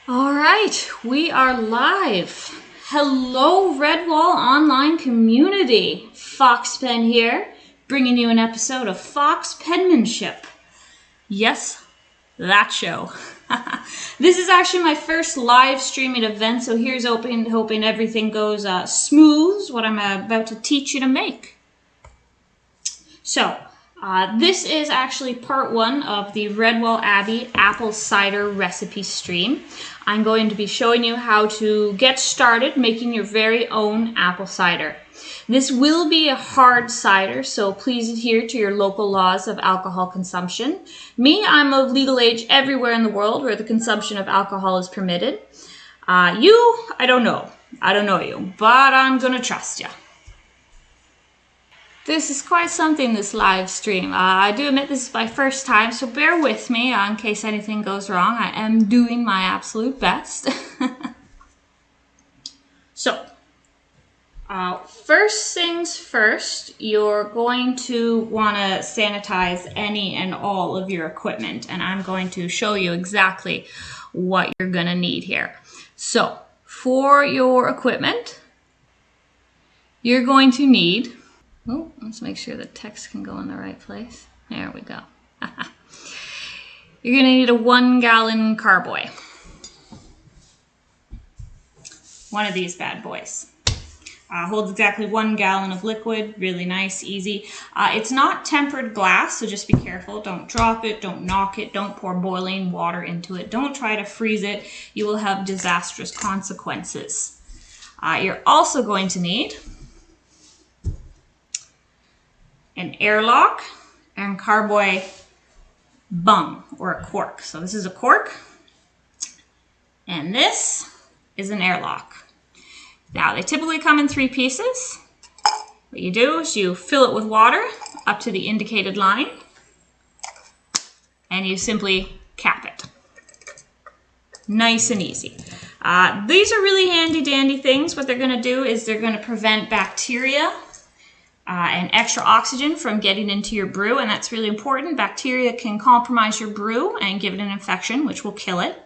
All right, we are live. Hello, Redwall online community. FOXPEN here, bringing you an episode of FOXPENMANSHIP. Yes, that show. This is actually my first live streaming event, so here's hoping everything goes smooth, what I'm about to teach you to make. So, this is actually part one of the Redwall Abbey apple cider recipe stream. I'm going to be showing you how to get started making your very own apple cider. This will be a hard cider, so please adhere to your local laws of alcohol consumption. Me, I'm of legal age everywhere in the world where the consumption of alcohol is permitted. You, I don't know. I don't know you, but I'm gonna trust you. This is quite something, this live stream. I do admit this is my first time, so bear with me in case anything goes wrong. I am doing my absolute best. So, first things first, you're going to want to sanitize any and all of your equipment, and I'm going to show you exactly what you're going to need here. So, for your equipment, you're going to need... Oh, let's make sure the text can go in the right place. There we go. You're going to need a 1 gallon carboy. One of these bad boys. Holds exactly 1 gallon of liquid. Really nice, easy. It's not tempered glass, so just be careful. Don't drop it, don't knock it, don't pour boiling water into it. Don't try to freeze it. You will have disastrous consequences. You're also going to need an airlock and carboy bung, or a cork. So this is a cork, and this is an airlock. Now, they typically come in 3 pieces. What you do is you fill it with water up to the indicated line, and you simply cap it. Nice and easy. These are really handy dandy things. What they're gonna do is they're gonna prevent bacteria and extra oxygen from getting into your brew, and that's really important. Bacteria can compromise your brew and give it an infection, which will kill it.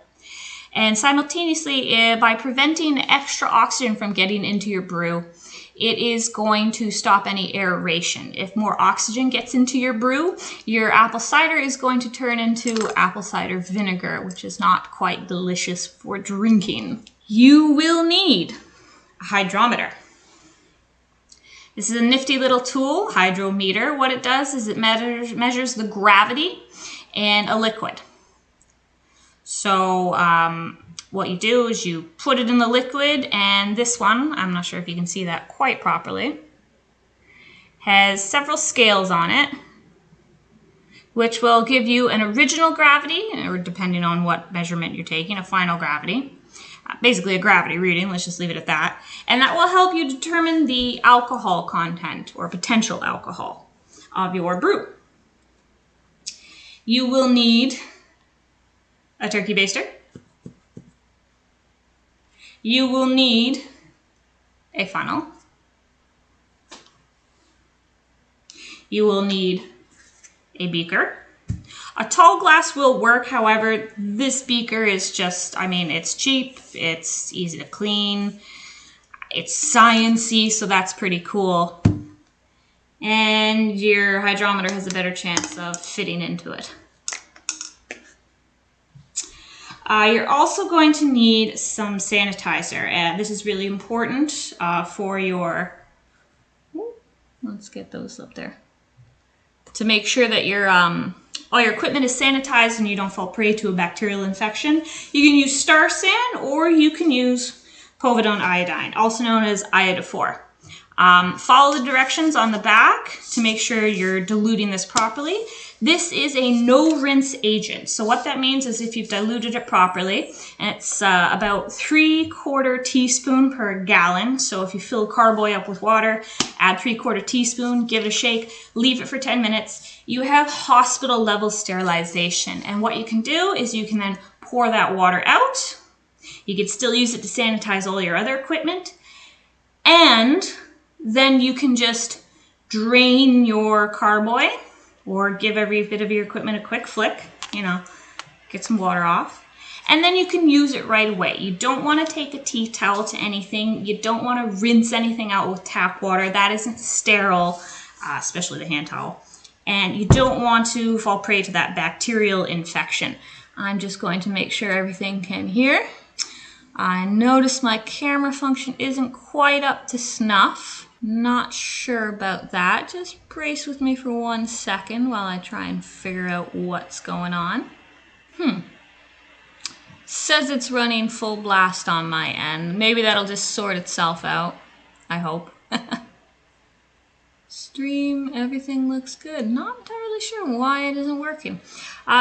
And simultaneously, by preventing extra oxygen from getting into your brew, it is going to stop any aeration. If more oxygen gets into your brew, your apple cider is going to turn into apple cider vinegar, which is not quite delicious for drinking. You will need a hydrometer. This is a nifty little tool, hydrometer. What it does is it measures the gravity in a liquid. So what you do is you put it in the liquid, and this one, I'm not sure if you can see that quite properly, has several scales on it, which will give you an original gravity, or depending on what measurement you're taking, a final gravity. Basically a gravity reading, let's just leave it at that. And that will help you determine the alcohol content or potential alcohol of your brew. You will need a turkey baster. You will need a funnel. You will need a beaker. A tall glass will work, however, this beaker is just, it's cheap, it's easy to clean, it's science-y, so that's pretty cool. And your hydrometer has a better chance of fitting into it. You're also going to need some sanitizer, and this is really important for your, let's get those up there, to make sure that all your equipment is sanitized and you don't fall prey to a bacterial infection. You can use Star San, or you can use povidone iodine, also known as iodophor. Follow the directions on the back to make sure you're diluting this properly. This is a no-rinse agent. So what that means is if you've diluted it properly, and it's about 3/4 teaspoon per gallon. So if you fill carboy up with water, add 3/4 teaspoon, give it a shake, leave it for 10 minutes. You have hospital level sterilization. And what you can do is you can then pour that water out. You can still use it to sanitize all your other equipment. And then you can just drain your carboy, or give every bit of your equipment a quick flick, get some water off. And then you can use it right away. You don't want to take a tea towel to anything. You don't want to rinse anything out with tap water. That isn't sterile, especially the hand towel. And you don't want to fall prey to that bacterial infection. I'm just going to make sure everything can hear. I notice my camera function isn't quite up to snuff. Not sure about that. Just brace with me for 1 second while I try and figure out what's going on. Says it's running full blast on my end. Maybe that'll just sort itself out. I hope. Stream, everything looks good. Not entirely sure why it isn't working.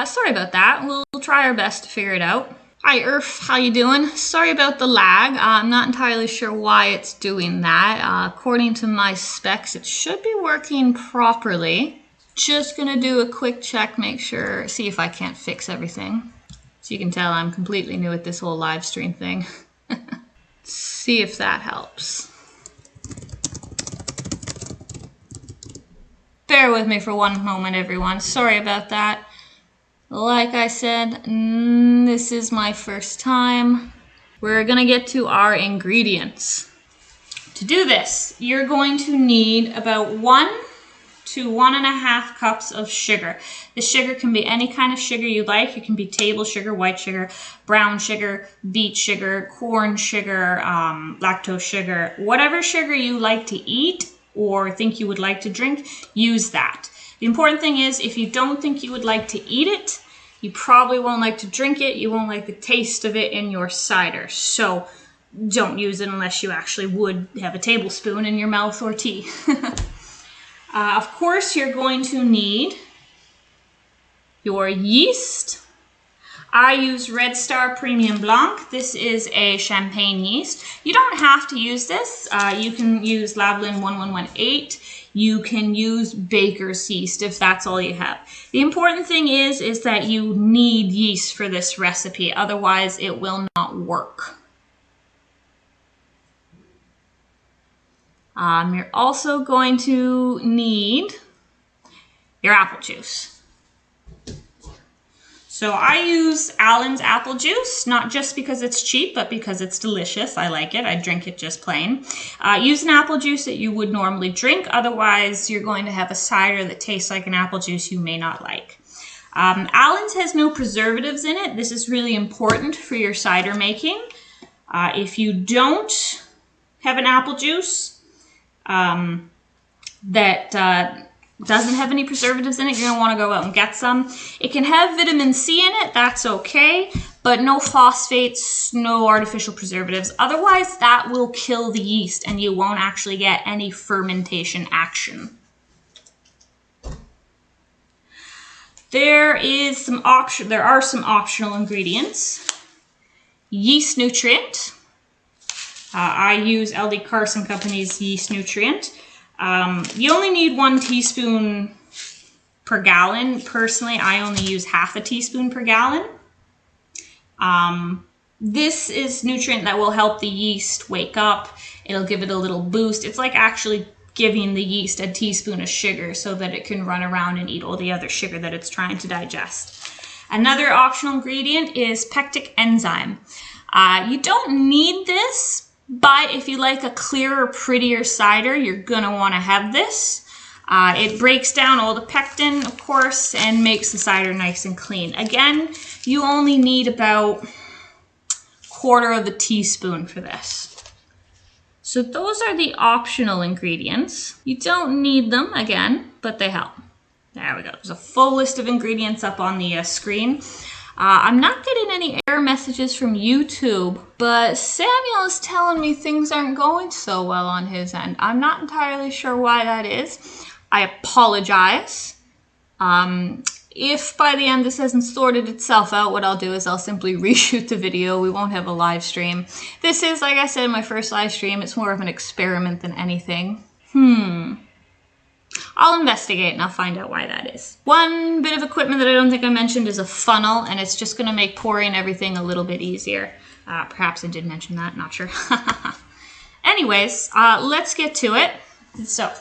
Sorry about that. We'll try our best to figure it out. Hi Earth, how you doing? Sorry about the lag. I'm not entirely sure why it's doing that. According to my specs, it should be working properly. Just gonna do a quick check, make sure, see if I can't fix everything. So you can tell I'm completely new at this whole live stream thing. See if that helps. Bear with me for 1 moment, everyone. Sorry about that. Like I said, this is my first time. We're gonna get to our ingredients. To do this, you're going to need about 1 to 1.5 cups of sugar. The sugar can be any kind of sugar you like. It can be table sugar, white sugar, brown sugar, beet sugar, corn sugar, lactose sugar, whatever sugar you like to eat or think you would like to drink, use that. The important thing is, if you don't think you would like to eat it, you probably won't like to drink it. You won't like the taste of it in your cider. So don't use it unless you actually would have a tablespoon in your mouth or tea. Of course, you're going to need your yeast. I use Red Star Premium Blanc. This is a champagne yeast. You don't have to use this. You can use Lavalin 1118. You can use baker's yeast if that's all you have. The important thing is that you need yeast for this recipe. Otherwise, it will not work. You're also going to need your apple juice. So I use Allen's apple juice, not just because it's cheap, but because it's delicious. I like it. I drink it just plain. Use an apple juice that you would normally drink. Otherwise, you're going to have a cider that tastes like an apple juice you may not like. Allen's has no preservatives in it. This is really important for your cider making. If you don't have an apple juice that doesn't have any preservatives in it, you're going to want to go out and get some. It can have vitamin C in it, that's okay, but no phosphates, no artificial preservatives. Otherwise, that will kill the yeast and you won't actually get any fermentation action. There are some optional ingredients. Yeast Nutrient. I use LD Carson Company's Yeast Nutrient. You only need 1 teaspoon per gallon. Personally, I only use half a teaspoon per gallon. This is nutrient that will help the yeast wake up. It'll give it a little boost. It's like actually giving the yeast a teaspoon of sugar so that it can run around and eat all the other sugar that it's trying to digest. Another optional ingredient is Pectic Enzyme. You don't need this, but if you like a clearer, prettier cider, you're going to want to have this. It breaks down all the pectin, of course, and makes the cider nice and clean. Again, you only need about 1/4 teaspoon for this. So those are the optional ingredients. You don't need them, again, but they help. There we go. There's a full list of ingredients up on the screen. I'm not getting any error messages from YouTube, but Samuel is telling me things aren't going so well on his end. I'm not entirely sure why that is. I apologize. If by the end this hasn't sorted itself out, what I'll do is I'll simply reshoot the video. We won't have a live stream. This is, like I said, my first live stream. It's more of an experiment than anything. I'll investigate and I'll find out why that is. One bit of equipment that I don't think I mentioned is a funnel, and it's just going to make pouring everything a little bit easier. Perhaps I did mention that, not sure. Anyways, let's get to it. So,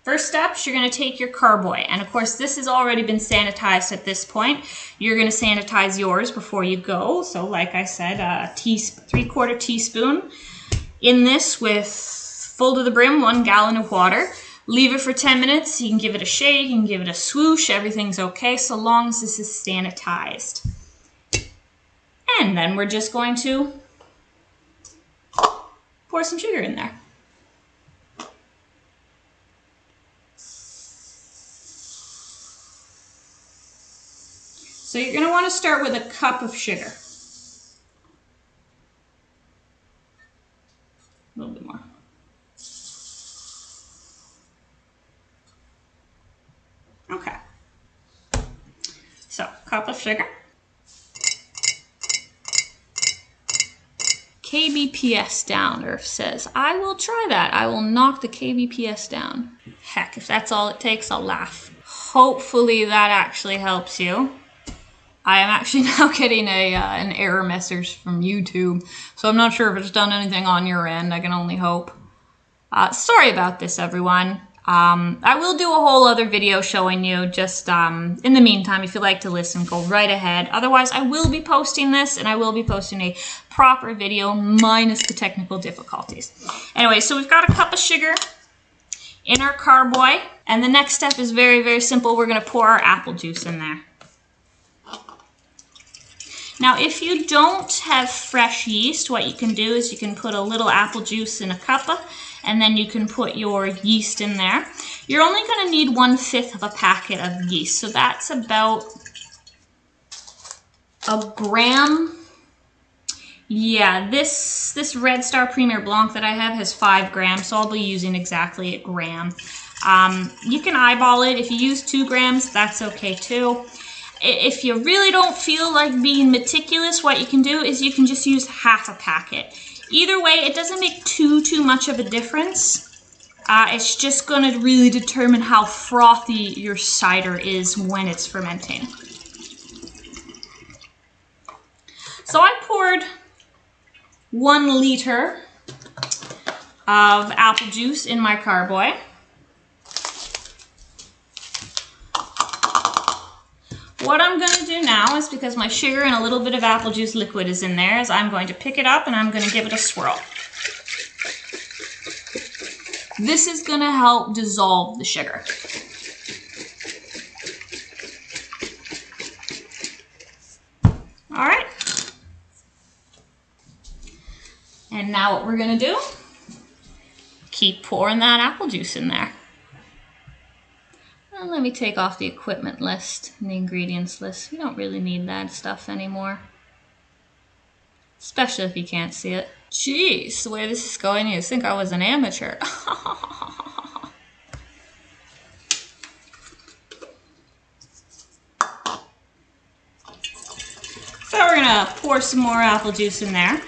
First steps, you're going to take your carboy, and of course this has already been sanitized at this point. You're going to sanitize yours before you go. So like I said, a 3/4 teaspoon in this with full to the brim 1 gallon of water. Leave it for 10 minutes. You can give it a shake, you can give it a swoosh. Everything's okay so long as this is sanitized. And then we're just going to pour some sugar in there. So you're going to want to start with a cup of sugar. A little bit more. Okay. So, cup of sugar. kbps down, Earth says. I will try that. I will knock the kbps down. Heck, if that's all it takes, I'll laugh. Hopefully that actually helps you. I am actually now getting an error message from YouTube, so I'm not sure if it's done anything on your end. I can only hope. Sorry about this, everyone. I will do a whole other video showing you. Just in the meantime, if you like to listen, go right ahead. Otherwise, I will be posting this, and I will be posting a proper video minus the technical difficulties. Anyway, so we've got a cup of sugar in our carboy, and the next step is very, very simple. We're going to pour our apple juice in there. Now, if you don't have fresh yeast, what you can do is you can put a little apple juice in a cup, and then you can put your yeast in there. You're only going to need 1/5 of a packet of yeast, so that's about a gram. Yeah, this Red Star Premier Blanc that I have has 5 grams, so I'll be using exactly a gram. You can eyeball it. If you use 2 grams, that's okay too. If you really don't feel like being meticulous, what you can do is you can just use half a packet. Either way, it doesn't make too much of a difference. It's just going to really determine how frothy your cider is when it's fermenting. So I poured 1 liter of apple juice in my carboy. What I'm going to do now is, because my sugar and a little bit of apple juice liquid is in there, is I'm going to pick it up and I'm going to give it a swirl. This is going to help dissolve the sugar. All right. And now what we're going to do, keep pouring that apple juice in there. Let me take off the equipment list and the ingredients list. We don't really need that stuff anymore. Especially if you can't see it. Jeez, the way this is going, you think I was an amateur. So we're gonna pour some more apple juice in there.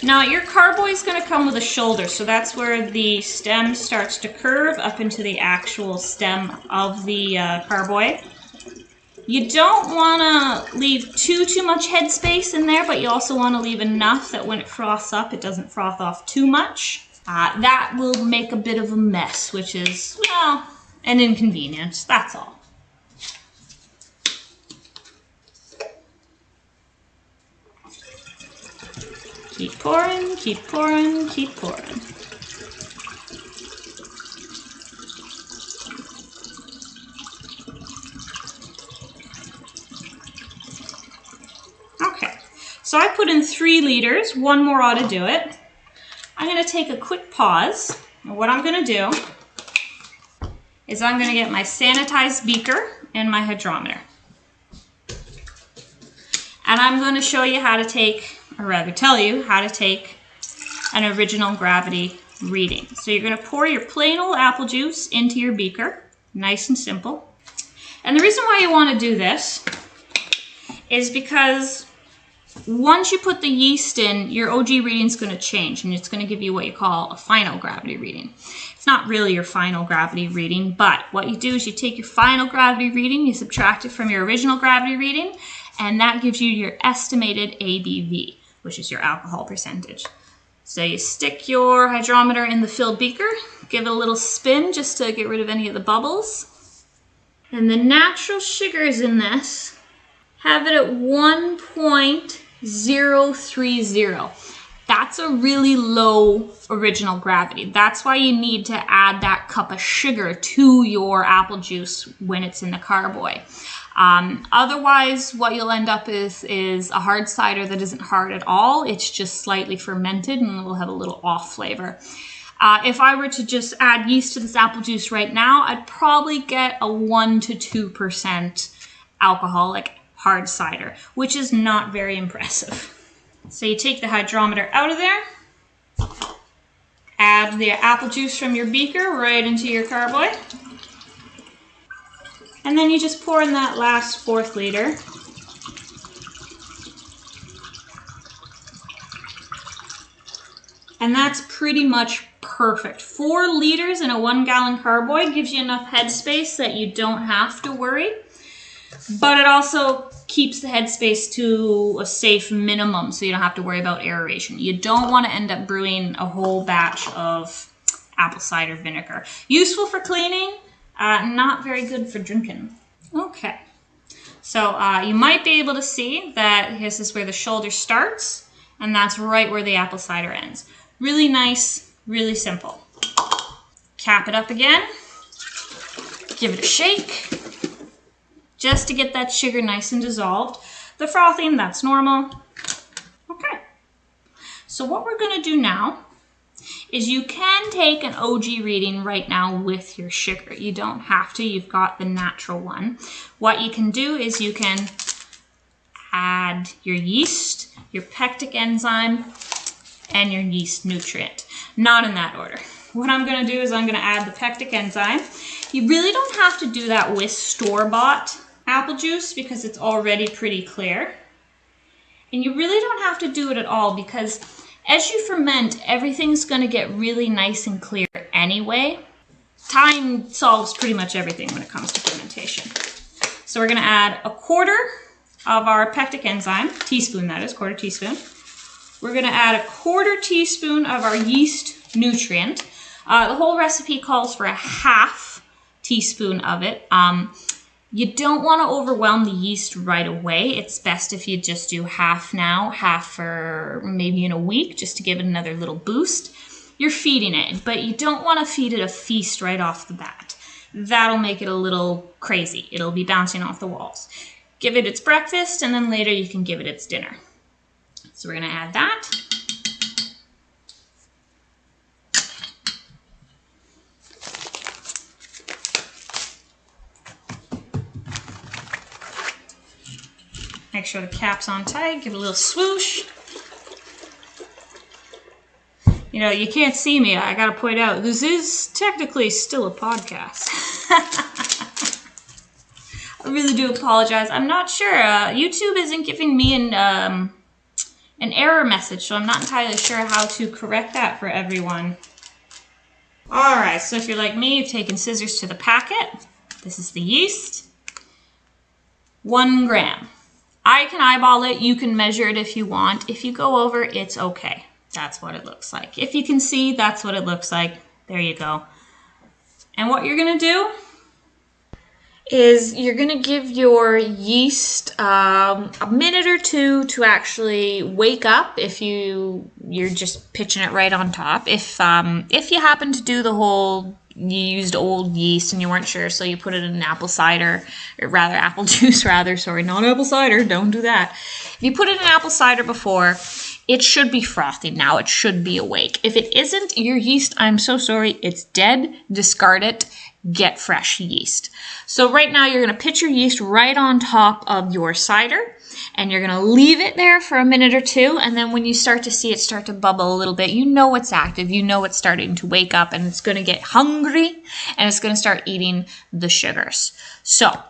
Now your carboy is going to come with a shoulder, so that's where the stem starts to curve up into the actual stem of the carboy. You don't want to leave too much head space in there, but you also want to leave enough that when it froths up, it doesn't froth off too much. That will make a bit of a mess, which is, well, an inconvenience, that's all. Keep pouring, keep pouring, keep pouring. Okay, so I put in 3 liters, 1 more ought to do it. I'm going to take a quick pause, and what I'm going to do is I'm going to get my sanitized beaker and my hydrometer. And I'm going to show you how to take, or rather tell you how to take an original gravity reading. So you're going to pour your plain old apple juice into your beaker, nice and simple. And the reason why you want to do this is because once you put the yeast in, your OG reading is going to change, and it's going to give you what you call a final gravity reading. It's not really your final gravity reading, but what you do is you take your final gravity reading, you subtract it from your original gravity reading, and that gives you your estimated ABV, which is your alcohol percentage. So you stick your hydrometer in the filled beaker, give it a little spin just to get rid of any of the bubbles. And the natural sugars in this, have it at 1.030. That's a really low original gravity. That's why you need to add that cup of sugar to your apple juice when it's in the carboy. Otherwise, what you'll end up is a hard cider that isn't hard at all. It's just slightly fermented and it will have a little off flavor. If I were to just add yeast to this apple juice right now, I'd probably get a 1 to 2% alcoholic hard cider, which is not very impressive. So you take the hydrometer out of there, add the apple juice from your beaker right into your carboy, and then you just pour in that last 1/4 liter. And that's pretty much perfect. 4 liters in a 1 gallon carboy gives you enough headspace that you don't have to worry. But it also keeps the headspace to a safe minimum so you don't have to worry about aeration. You don't want to end up brewing a whole batch of apple cider vinegar. Useful for cleaning, not very good for drinking. Okay, so you might be able to see that this is where the shoulder starts, and that's right where the apple cider ends. Really nice, really simple. Cap it up again, give it a shake, just to get that sugar nice and dissolved. The frothing, that's normal. Okay, so what we're gonna do now is you can take an OG reading right now with your sugar. You don't have to, you've got the natural one. What you can do is you can add your yeast, your pectic enzyme, and your yeast nutrient. Not in that order. What I'm gonna do is I'm gonna add the pectic enzyme. You really don't have to do that with store-bought apple juice because it's already pretty clear. And you really don't have to do it at all because as you ferment, everything's gonna get really nice and clear anyway. Time solves pretty much everything when it comes to fermentation. So we're gonna add a 1/4 of our pectic enzyme, teaspoon that is, 1/4 teaspoon. We're gonna add a 1/4 teaspoon of our yeast nutrient. The whole recipe calls for a 1/2 teaspoon of it. You don't want to overwhelm the yeast right away. It's best if you just do 1/2 now, 1/2 for maybe in a week, just to give it another little boost. You're feeding it, but you don't want to feed it a feast right off the bat. That'll make it a little crazy. It'll be bouncing off the walls. Give it its breakfast, and then later you can give it its dinner. So we're going to add that. Make sure the cap's on tight, give it a little swoosh. You know, you can't see me, I gotta point out, this is technically still a podcast. I really do apologize. I'm not sure, YouTube isn't giving me an error message, so I'm not entirely sure how to correct that for everyone. Alright, so if you're like me, you've taken scissors to the packet. This is the yeast. 1 gram. I can eyeball it, you can measure it if you want. If you go over, it's okay. That's what it looks like. If you can see, that's what it looks like. There you go. And what you're gonna do is you're gonna give your yeast a minute or 2 to actually wake up if you're just pitching it right on top. If you happen to do the whole, you used old yeast and you weren't sure, so you put it in an apple cider, or rather apple juice rather, sorry, not apple cider, don't do that. If you put it in apple cider before, it should be frothy now, it should be awake. If it isn't, your yeast, I'm so sorry, it's dead, discard it, get fresh yeast. So right now you're gonna pitch your yeast right on top of your cider, and you're gonna leave it there for a minute or 2, and then when you start to see it start to bubble a little bit, you know it's active, you know it's starting to wake up, and it's gonna get hungry, and it's gonna start eating the sugars. So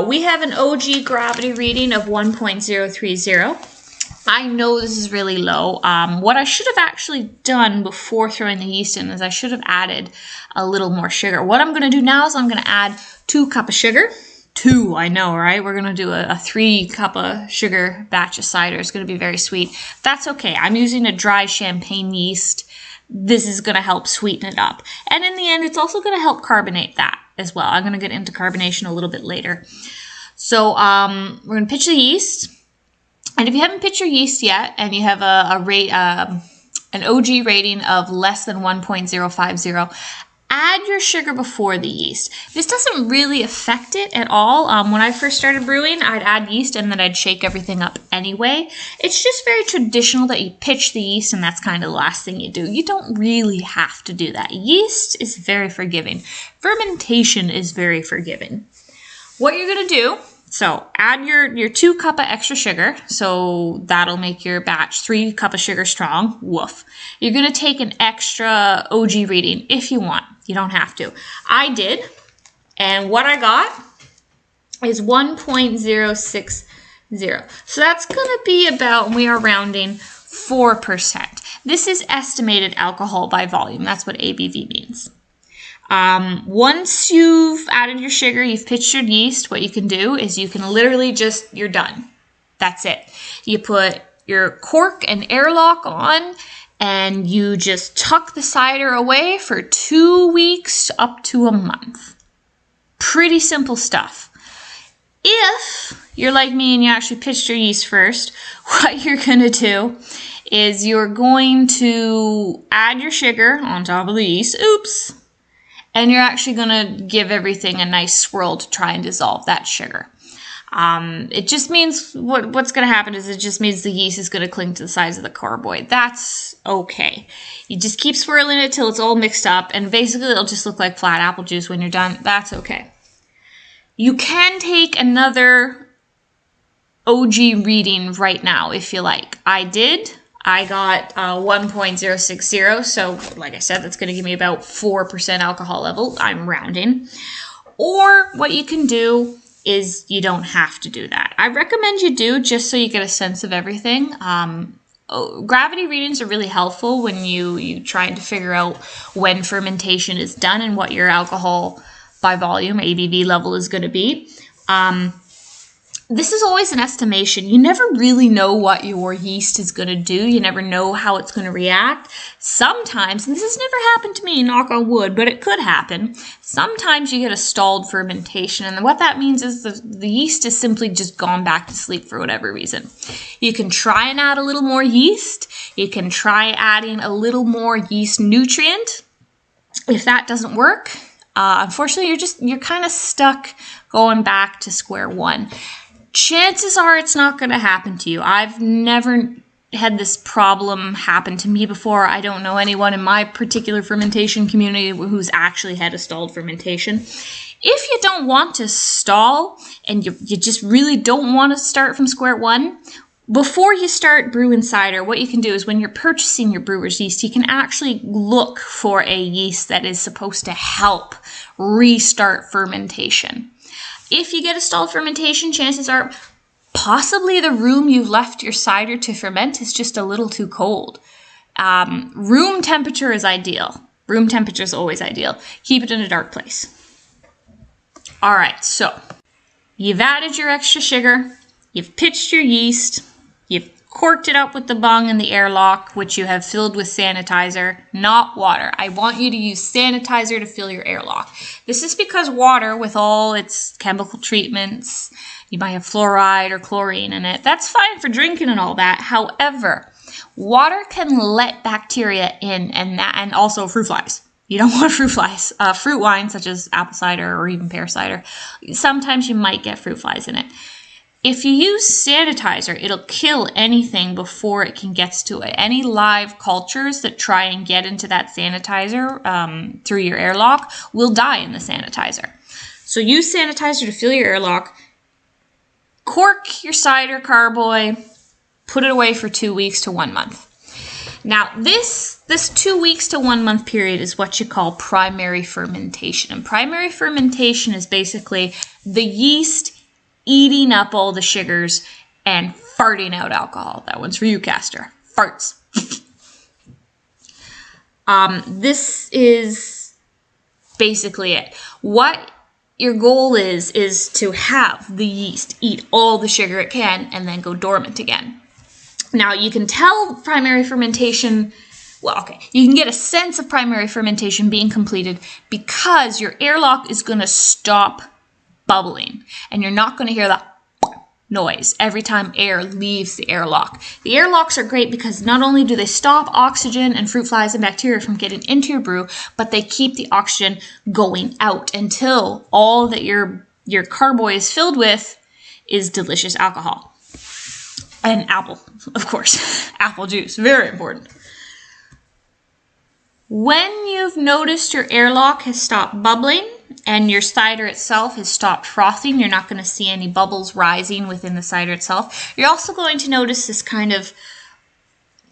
we have an OG gravity reading of 1.030. I know this is really low. What I should have actually done before throwing the yeast in is I should have added a little more sugar. What I'm going to do now is I'm going to add 2 cups of sugar 2, I know, right? We're gonna do a 3 cup of sugar batch of cider. It's gonna be very sweet. That's okay. I'm using a dry champagne yeast. This is gonna help sweeten it up. And in the end, it's also gonna help carbonate that as well. I'm gonna get into carbonation a little bit later. So we're gonna pitch the yeast. And if you haven't pitched your yeast yet and you have an OG rating of less than 1.050, add your sugar before the yeast. This doesn't really affect it at all. When I first started brewing, I'd add yeast and then I'd shake everything up anyway. It's just very traditional that you pitch the yeast and that's kind of the last thing you do. You don't really have to do that. Yeast is very forgiving. Fermentation is very forgiving. What you're going to do, so add your 2 cup of extra sugar. So that'll make your batch 3 cup of sugar strong. Woof. You're going to take an extra OG reading if you want. You don't have to. I did. And what I got is 1.060. So that's going to be about, and we are rounding, 4%. This is estimated alcohol by volume. That's what ABV means. Once you've added your sugar, you've pitched your yeast, what you can do is you can literally just, you're done. That's it. You put your cork and airlock on and you just tuck the cider away for 2 weeks up to a month. Pretty simple stuff. If you're like me and you actually pitched your yeast first, what you're going to do is you're going to add your sugar on top of the yeast. Oops. And you're actually going to give everything a nice swirl to try and dissolve that sugar. It just means, what's going to happen is it just means the yeast is going to cling to the sides of the carboy. That's okay. You just keep swirling it till it's all mixed up, and basically it'll just look like flat apple juice when you're done. That's okay. You can take another OG reading right now if you like. I did. I got 1.060, so like I said, that's going to give me about 4% alcohol level. I'm rounding. Or what you can do is you don't have to do that. I recommend you do, just so you get a sense of everything. Gravity readings are really helpful when you're trying to figure out when fermentation is done and what your alcohol by volume, ABV level, is going to be. This is always an estimation. You never really know what your yeast is going to do. You never know how it's going to react. Sometimes, and this has never happened to me, knock on wood, but it could happen. Sometimes you get a stalled fermentation, and what that means is the yeast has simply just gone back to sleep for whatever reason. You can try and add a little more yeast. You can try adding a little more yeast nutrient. If that doesn't work, unfortunately, you're kind of stuck going back to square one. Chances are it's not going to happen to you. I've never had this problem happen to me before. I don't know anyone in my particular fermentation community who's actually had a stalled fermentation. If you don't want to stall and you just really don't want to start from square one, before you start brewing cider, what you can do is when you're purchasing your brewer's yeast, you can actually look for a yeast that is supposed to help restart fermentation. If you get a stalled fermentation, chances are possibly the room you've left your cider to ferment is just a little too cold. Room temperature is ideal. Room temperature is always ideal. Keep it in a dark place. All right, so you've added your extra sugar, you've pitched your yeast, you've corked it up with the bung and the airlock, which you have filled with sanitizer, not water. I want you to use sanitizer to fill your airlock. This is because water, with all its chemical treatments, you might have fluoride or chlorine in it. That's fine for drinking and all that. However, water can let bacteria in, and also fruit flies. You don't want fruit flies. Fruit wine, such as apple cider or even pear cider, sometimes you might get fruit flies in it. If you use sanitizer, it'll kill anything before it can get to it. Any live cultures that try and get into that sanitizer through your airlock will die in the sanitizer. So use sanitizer to fill your airlock. Cork your cider carboy. Put it away for 2 weeks to 1 month. Now, this 2 weeks to 1 month period is what you call primary fermentation. And primary fermentation is basically the yeast eating up all the sugars and farting out alcohol. That one's for you, Castor. Farts. This is basically it. What your goal is to have the yeast eat all the sugar it can and then go dormant again. Now, you can tell primary fermentation, well, okay, you can get a sense of primary fermentation being completed because your airlock is going to stop bubbling, and you're not going to hear that noise every time air leaves the airlock. The airlocks are great because not only do they stop oxygen and fruit flies and bacteria from getting into your brew, but they keep the oxygen going out until all that your carboy is filled with is delicious alcohol. And apple, of course. Apple juice, very important. When you've noticed your airlock has stopped bubbling and your cider itself has stopped frothing, you're not going to see any bubbles rising within the cider itself. You're also going to notice this kind of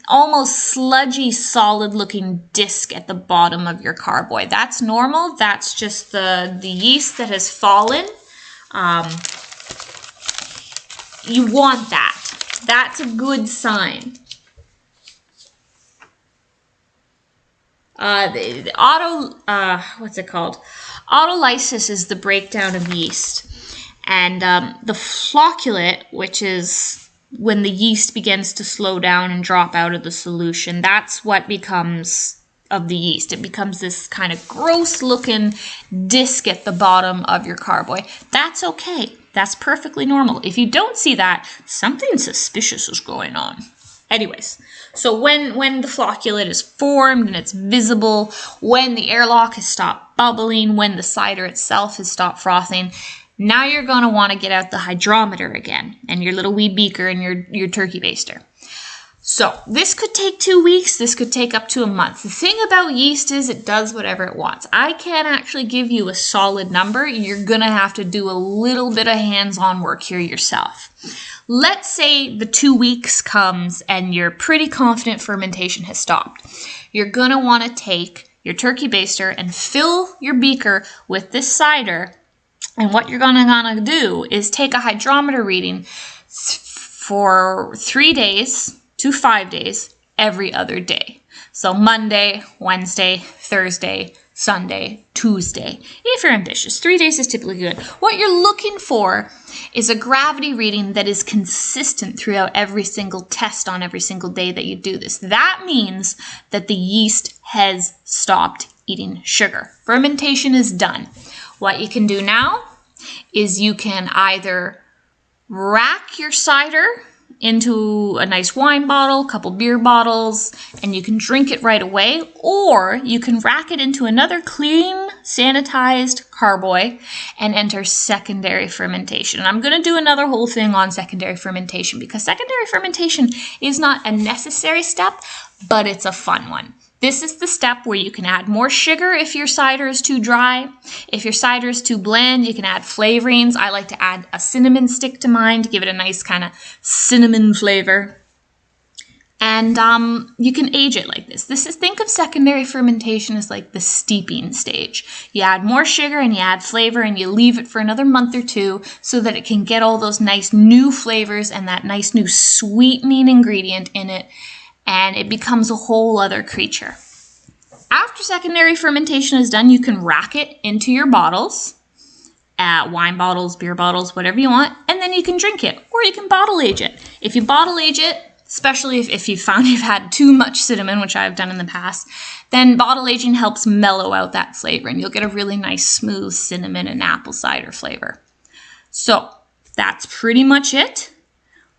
almost sludgy, solid-looking disc at the bottom of your carboy. That's normal. That's just the yeast that has fallen. You want that. That's a good sign. Autolysis is the breakdown of yeast. And the flocculate, which is when the yeast begins to slow down and drop out of the solution, that's what becomes of the yeast. It becomes this kind of gross looking disc at the bottom of your carboy. That's okay. That's perfectly normal. If you don't see that, something suspicious is going on. Anyways, so when the flocculate is formed and it's visible, when the airlock has stopped bubbling, when the cider itself has stopped frothing, now you're going to want to get out the hydrometer again and your little wee beaker and your turkey baster. So this could take 2 weeks. This could take up to a month. The thing about yeast is it does whatever it wants. I can't actually give you a solid number. You're going to have to do a little bit of hands-on work here yourself. Let's say the 2 weeks comes and you're pretty confident fermentation has stopped. You're going to want to take your turkey baster and fill your beaker with this cider. And what you're going to do is take a hydrometer reading for 3 days to 5 days every other day. So Monday, Wednesday, Thursday, Sunday, Tuesday. If you're ambitious, 3 days is typically good. What you're looking for is a gravity reading that is consistent throughout every single test on every single day that you do this. That means that the yeast has stopped eating sugar. Fermentation is done. What you can do now is you can either rack your cider into a nice wine bottle, a couple beer bottles, and you can drink it right away, or you can rack it into another clean, sanitized carboy and enter secondary fermentation. And I'm going to do another whole thing on secondary fermentation because secondary fermentation is not a necessary step, but it's a fun one. This is the step where you can add more sugar if your cider is too dry. If your cider is too bland, you can add flavorings. I like to add a cinnamon stick to mine to give it a nice kind of cinnamon flavor. And you can age it like this. Think of secondary fermentation as like the steeping stage. You add more sugar and you add flavor and you leave it for another month or two so that it can get all those nice new flavors and that nice new sweetening ingredient in it. And it becomes a whole other creature. After secondary fermentation is done, you can rack it into your bottles, wine bottles, beer bottles, whatever you want, and then you can drink it, or you can bottle age it. If you bottle age it, especially if you found you've had too much cinnamon, which I've done in the past, then bottle aging helps mellow out that flavor, and you'll get a really nice smooth cinnamon and apple cider flavor. So that's pretty much it.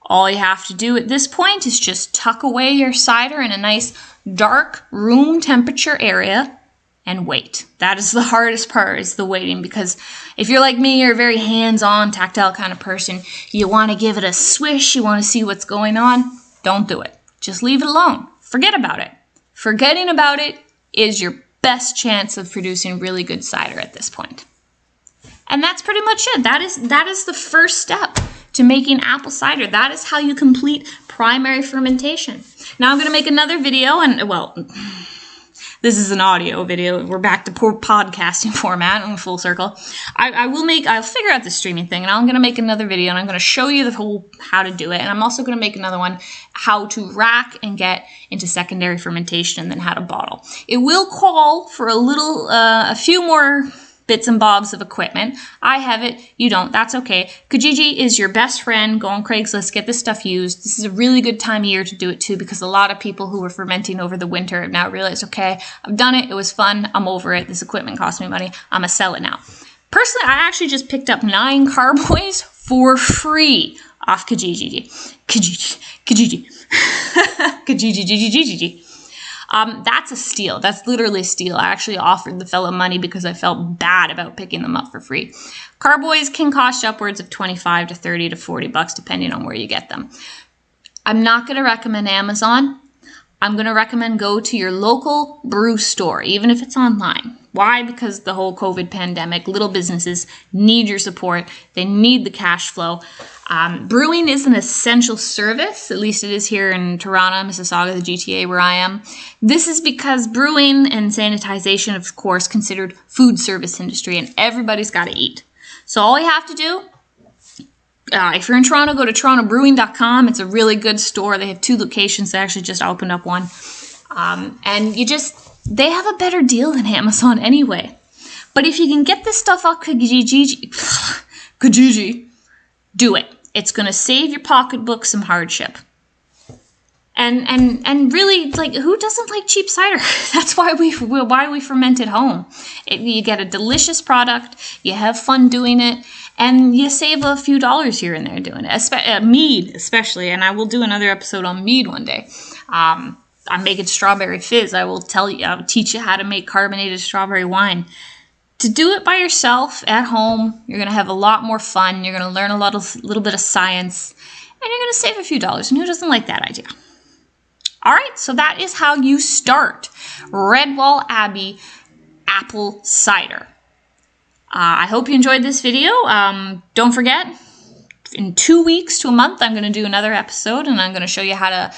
All you have to do at this point is just tuck away your cider in a nice dark room temperature area and wait. That is the hardest part, is the waiting, because if you're like me, you're a very hands-on, tactile kind of person. You want to give it a swish, you want to see what's going on. Don't do it. Just leave it alone. Forget about it. Forgetting about it is your best chance of producing really good cider at this point. And that's pretty much it. That is the first step to making apple cider. That is how you complete primary fermentation. Now I'm going to make another video, and well, this is an audio video. We're back to poor podcasting format in full circle. I'll figure out the streaming thing, and I'm going to make another video, and I'm going to show you the whole how to do it. And I'm also going to make another one, how to rack and get into secondary fermentation, and then how to bottle. It will call for a few more bits and bobs of equipment. I have it, you don't, that's okay. Kijiji is your best friend. Go on Craigslist, get this stuff used. This is a really good time of year to do it too, because a lot of people who were fermenting over the winter have now realized, okay, I've done it, it was fun, I'm over it, this equipment cost me money, I'm gonna sell it now. Personally, I actually just picked up 9 carboys for free off Kijiji. That's a steal. That's literally a steal. I actually offered the fellow money because I felt bad about picking them up for free. Carboys can cost upwards of 25 to 30 to 40 bucks depending on where you get them. I'm not going to recommend Amazon. I'm going to recommend go to your local brew store, even if it's online. Why? Because the whole COVID pandemic, little businesses need your support. They need the cash flow. Brewing is an essential service, at least it is here in Toronto, Mississauga, the GTA where I am. This is because brewing and sanitization, of course, considered food service industry, and everybody's got to eat. So all you have to do, if you're in Toronto, go to torontobrewing.com. It's a really good store. They have 2 locations. They actually just opened up one. And they have a better deal than Amazon anyway. But if you can get this stuff off Kijiji, do it. It's going to save your pocketbook some hardship. And really, like, who doesn't like cheap cider? That's why we ferment at home. You get a delicious product, you have fun doing it, and you save a few dollars here and there doing it. Mead, especially, and I will do another episode on mead one day. I'm making strawberry fizz. I'll teach you how to make carbonated strawberry wine. To do it by yourself at home, you're going to have a lot more fun. You're going to learn a little bit of science, and you're going to save a few dollars. And who doesn't like that idea? All right, so that is how you start Redwall Abbey apple cider. I hope you enjoyed this video. Don't forget, in 2 weeks to a month, I'm going to do another episode, and I'm going to show you how to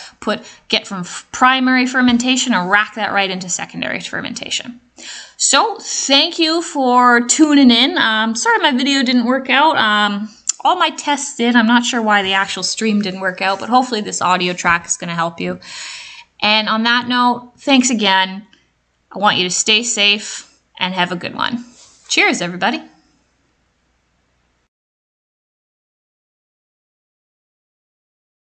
get from primary fermentation and rack that right into secondary fermentation. So thank you for tuning in. Sorry my video didn't work out. All my tests did. I'm not sure why the actual stream didn't work out, but hopefully this audio track is going to help you. And on that note, thanks again. I want you to stay safe and have a good one. Cheers, everybody.